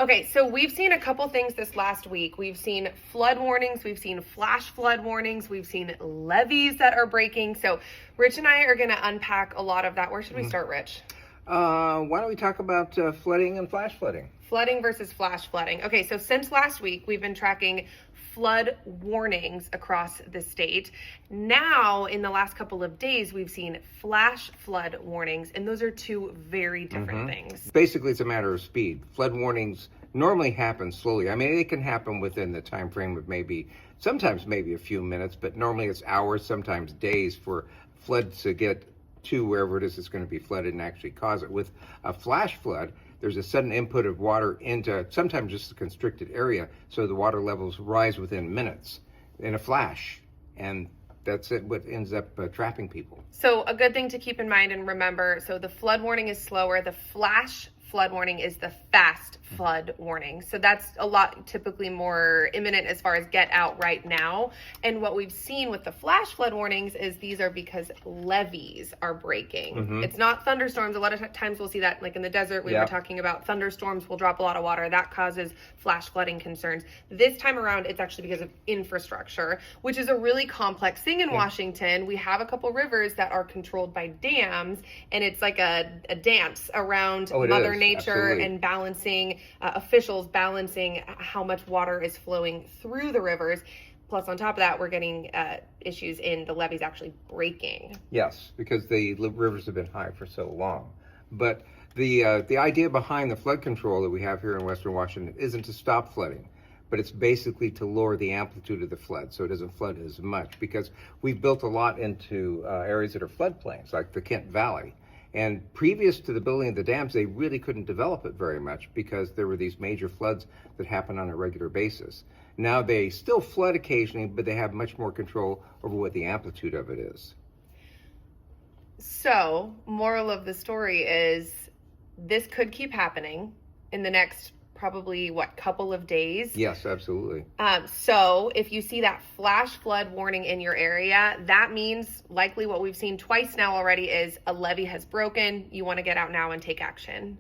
Okay, so we've seen a couple things this last week. We've seen flood warnings, we've seen flash flood warnings, we've seen levees that are breaking. So Rich and I are going to unpack a lot of that. Where should we start, Rich? Why don't we talk about flooding and flash flooding? Flooding versus flash flooding. Okay, so since last week, we've been tracking flood warnings across the state. Now, in the last couple of days, we've seen flash flood warnings, and those are two very different things. Basically, it's a matter of speed. Flood warnings normally happen slowly. I mean, it can happen within the time frame of sometimes maybe a few minutes, but normally it's hours, sometimes days for floods to get to wherever it is that's going to be flooded and actually cause it. With a flash flood, there's a sudden input of water into sometimes just a constricted area, so the water levels rise within minutes in a flash, and that's it, what ends up trapping people. So a good thing to keep in mind and remember, so the flood warning is slower, the flash flood warning is the fast flood warning. So that's a lot typically more imminent as far as get out right now. And what we've seen with the flash flood warnings is these are because levees are breaking. It's not thunderstorms. A lot of times we'll see that like in the desert. We were talking about thunderstorms will drop a lot of water. That causes flash flooding concerns. This time around, it's actually because of infrastructure, which is a really complex thing in Washington. We have a couple rivers that are controlled by dams, and it's like a dance around Mother Nature and balancing officials balancing how much water is flowing through the rivers. Plus, on top of that, we're getting issues in the levees actually breaking. Yes, because the rivers have been high for so long. But the idea behind the flood control that we have here in Western Washington isn't to stop flooding, but it's basically to lower the amplitude of the flood so it doesn't flood as much, because we've built a lot into areas that are floodplains, like the Kent Valley. And previous to the building of the dams, they really couldn't develop it very much because there were these major floods that happen on a regular basis. Now they still flood occasionally, but they have much more control over what the amplitude of it is. So, moral of the story is this could keep happening in the next probably couple of days. Yes, absolutely. So if you see that flash flood warning in your area, that means likely what we've seen twice now already is a levee has broken. You want to get out now and take action.